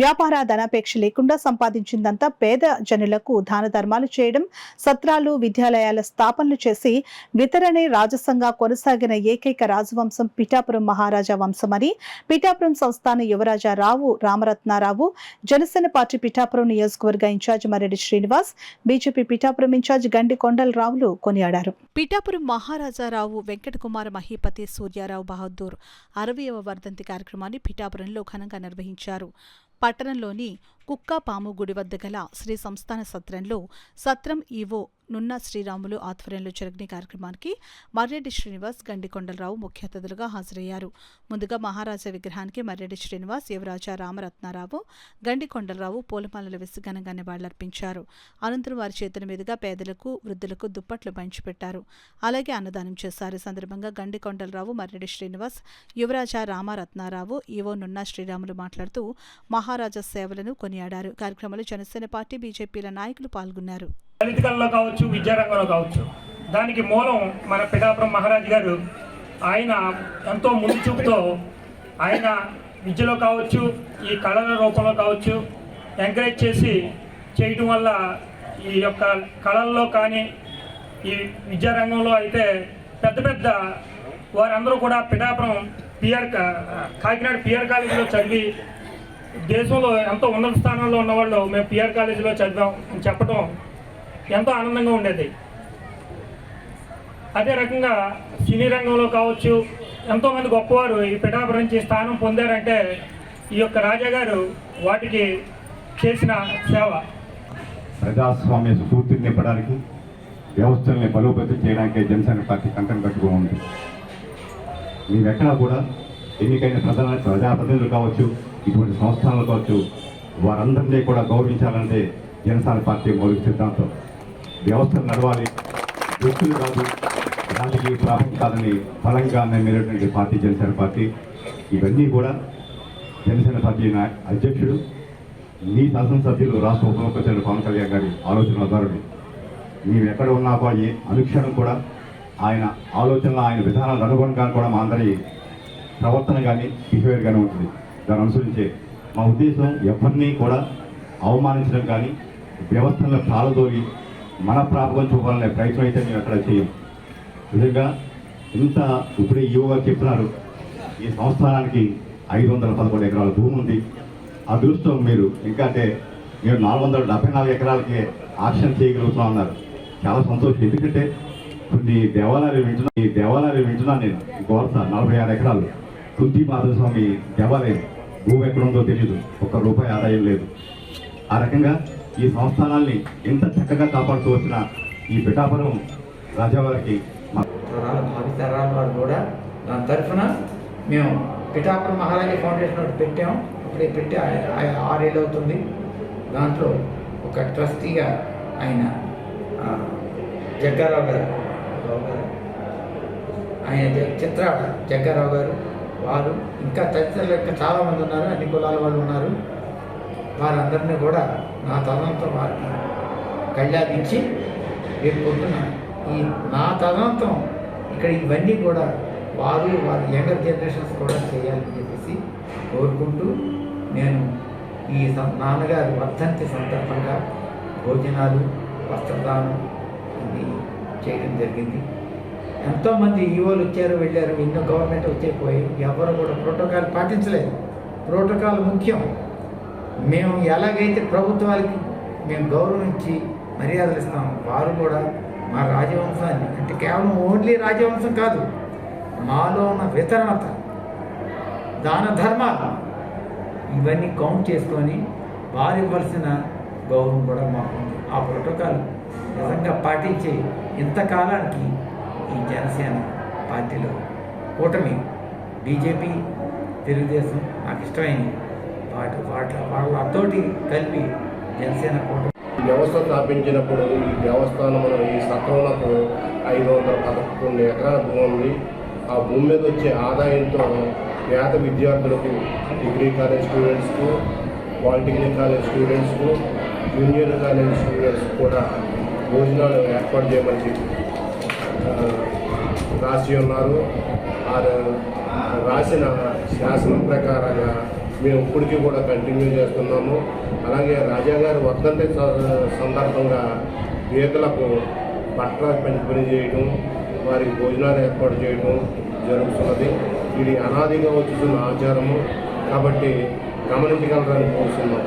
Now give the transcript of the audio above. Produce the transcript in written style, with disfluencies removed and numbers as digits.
వ్యాపార ధనాపేక్ష లేకుండా సంపాదించిందంతా పేద జనులకు దాన ధర్మాలు చేయడం, సత్రాలు, విద్యాలయాల స్థాపనలు చేసి వితరణే రాజసంగా కొనసాగిన ఏకైక రాజవంశం పిఠాపురం మహారాజా వంశమని పిఠాపురం సంస్థాన యువరాజా రావు రామరత్నారావు, జనసేన పార్టీ పిఠాపురం నియోజకవర్గ in-charge Marreddy Srinivas, BJP Pithapuram in-charge Gandi కొండలరావులు కొనియాడారు. పిఠాపురం మహారాజారావు వెంకటకుమార మహీపతి సూర్యారావు బహదూర్ 60వ వర్ధంతి కార్యక్రమాన్ని పిఠాపురంలో ఘనంగా నిర్వహించారు. పట్టణంలోని కుక్కాపాము గుడి వద్ద గల శ్రీ సంస్థాన సత్రంలో సత్రం ఈవో నున్న శ్రీరాములు ఆధ్వర్యంలో జరిగిన కార్యక్రమానికి మర్రెడ్డి శ్రీనివాస్, గండి కొండలరావు ముఖ్య అతిథులుగా హాజరయ్యారు. ముందుగా మహారాజా విగ్రహానికి మర్రెడ్డి శ్రీనివాస్, యువరాజా రామరత్నారావు, గండి కొండలరావు పూలమాలలు వేసి ఘనంగా నివాళులర్పించారు. అనంతరం వారి చేతుల మీదుగా పేదలకు, వృద్ధులకు దుప్పట్లు పంచిపెట్టారు. అలాగే అన్నదానం చేశారు. ఈ సందర్భంగా గండి కొండలరావు, మర్రెడ్డి శ్రీనివాస్, యువరాజా రామరత్నారావు, ఈవో నున్న శ్రీరాములు మాట్లాడుతూ మహారాజా సేవలను కొనియాడారు. కార్యక్రమంలో జనసేన పార్టీ, బీజేపీల నాయకులు పాల్గొన్నారు. పొలిటికల్లో కావచ్చు, విద్యారంగంలో కావచ్చు, దానికి మూలం మన పిఠాపురం మహారాజు గారు. ఆయన ఎంతో ముందు చూపుతో ఆయన విద్యలో కావచ్చు, ఈ కళల రూపంలో కావచ్చు ఎంకరేజ్ చేసి చేయటం వల్ల ఈ యొక్క కళల్లో కానీ ఈ విద్యారంగంలో అయితే పెద్ద పెద్ద వారందరూ కూడా పిఠాపురం కాకినాడ పిఆర్ కాలేజీలో చదివి దేశంలో ఎంతో ఉన్నత స్థానంలో ఉన్నవాళ్ళు మేము పిఆర్ కాలేజీలో చదివాం అని చెప్పడం ఎంతో ఆనందంగా ఉండేది. అదే రకంగా సినీ రంగంలో కావచ్చు ఎంతోమంది గొప్పవారు ఈ పిఠాపురం నుంచి స్థానం పొందారంటే ఈ యొక్క రాజాగారు వాటికి చేసిన సేవ. ప్రజాస్వామ్య స్ఫూర్తిని నింపడానికి, వ్యవస్థల్ని బలోపేతం చేయడానికి జనసేన పార్టీ కంకణం కట్టుకుని ఉంది. మేమెక్కడా కూడా ఎన్నికైన ప్రజాప్రతినిధులు కావచ్చు, ఇటువంటి సంస్థలు కావచ్చు, వారందరినీ కూడా గౌరవించాలంటే జనసేన పార్టీ మౌలిక సిద్ధాంతం. వ్యవస్థలు నడవాలి, వ్యక్తులు కాదు, రాజకీయ ప్రాంతం కాదని బలంగా నమ్మినటువంటి పార్టీ జనసేన పార్టీ. ఇవన్నీ కూడా జనసేన పార్టీ అధ్యక్షుడు, మీ శాసనసభ్యులు, రాష్ట్ర ఉప ముఖ్యమంత్రి పవన్ కళ్యాణ్ గారి ఆలోచనల ద్వారా మేము ఎక్కడ ఉన్నా అనుక్షణం కూడా ఆయన ఆలోచనలు, ఆయన విధానాలు అనుగుణంగా కూడా మా అందరి ప్రవర్తన కానీ బిహేవియర్ కానీ ఉంటుంది. దాన్ని అనుసరించే మా ఉద్దేశం ఎవరిని కూడా అవమానించడం కానీ వ్యవస్థలను ప్రాలదోలి మన ప్రాపకం చూపాలనే ప్రయత్నం అయితే మేము ఎక్కడ చేయం. నిజంగా ఇంత ఇప్పుడే యువగా చెప్తున్నారు, ఈ సంస్థానానికి 511 ఎకరాల భూమి ఉంది. అదృష్టం మీరు ఇంకా అంటే మీరు 474 ఎకరాలకి ఆక్షన్ చేయగలుగుతున్నాం అన్నారు. చాలా సంతోషం. ఎందుకంటే కొన్ని దేవాలయాలు వింటున్నాను నేను. గోర్త 46 ఎకరాలు కుంతి మాధవస్వామి దేవాలయం భూమి ఎక్కడుందో తెలియదు, ₹1 ఆదాయం లేదు. ఆ రకంగా ఈ సంస్థానాల్ని ఎంత చక్కగా కాపాడుతూ వచ్చిన ఈ పిఠాపురం రాజావారికి భావితరాల వారు కూడా దాని తరఫున మేము పిఠాపురం మహారాజా ఫౌండేషన్ ఒకటి పెట్టాము. అప్పుడే పెట్టి 6 ఏళ్ళు అవుతుంది. దాంట్లో ఒక ట్రస్టీగా ఆయన జగ్గారావు గారు, ఆయన చిత్రాడ జగ్గారావు గారు, వారు ఇంకా తదితరులు ఇంకా చాలామంది ఉన్నారు, అన్ని కులాల వాళ్ళు ఉన్నారు. వారందరినీ కూడా నా తదనంతరం వారికి కళ్యాణించి వేడుకుంటున్నాను. ఈ నా తదనంతరం ఇక్కడ ఇవన్నీ కూడా వారి యంగర్ జనరేషన్స్ కూడా చేయాలని చెప్పేసి కోరుకుంటూ నేను ఈ నాన్నగారి వర్ధంతి సందర్భంగా భోజనాలు, వస్త్రదానం ఇది చేయడం జరిగింది. ఎంతోమంది ఈవోలు వచ్చారు, వెళ్ళారు, ఎన్నో గవర్నమెంట్ వచ్చేపోయి ఎవరు కూడా ప్రోటోకాల్ పాటించలేదు. ప్రోటోకాల్ ముఖ్యం. మేము ఎలాగైతే ప్రభుత్వాలకి మేము గౌరవించి మర్యాదలు ఇస్తాము, వారు కూడా మా రాజవంశాన్ని, అంటే కేవలం ఓన్లీ రాజవంశం కాదు, మాలో ఉన్న వితరణత, దాన ధర్మాలు ఇవన్నీ కౌంట్ చేసుకొని వారు ఇవ్వాల్సిన గౌరవం కూడా మాకు ఉంది. ఆ ప్రోటోకాల్ నిజంగా పాటించి ఇంతకాలానికి ఈ జనసేన పార్టీలో కూటమి, బీజేపీ, తెలుగుదేశం నాకు ఇష్టమైనవి వాళ్ళతోటి కలిపి జనసేన కూటమి వ్యవస్థ స్థాపించినప్పుడు ఈ దేవస్థానంలో ఈ సత్రంలో 511 ఎకరాల భూమి ఉంది. ఆ భూమి మీద వచ్చే ఆదాయంతో పేద విద్యార్థులకు, డిగ్రీ కాలేజ్ స్టూడెంట్స్కు, పాలిటెక్నిక్ కాలేజ్ స్టూడెంట్స్కు, జూనియర్ కాలేజ్ స్టూడెంట్స్ కూడా భోజనాలు ఏర్పాటు చేయమని రాసి ఉన్నారు. రాసిన శాసనం ప్రకారంగా మేము ఇప్పటికీ కూడా కంటిన్యూ చేస్తున్నాము. అలాగే రాజా గారి వర్ధంతి సందర్భంగా పేదలకు బట్టల పంపిణీ చేయడం, వారికి భోజనాలు ఏర్పాటు చేయడం జరుగుతున్నది. ఇది అనాదిగా వచ్చిన ఆచారము కాబట్టి గమనించగలరని కోరుతున్నాము.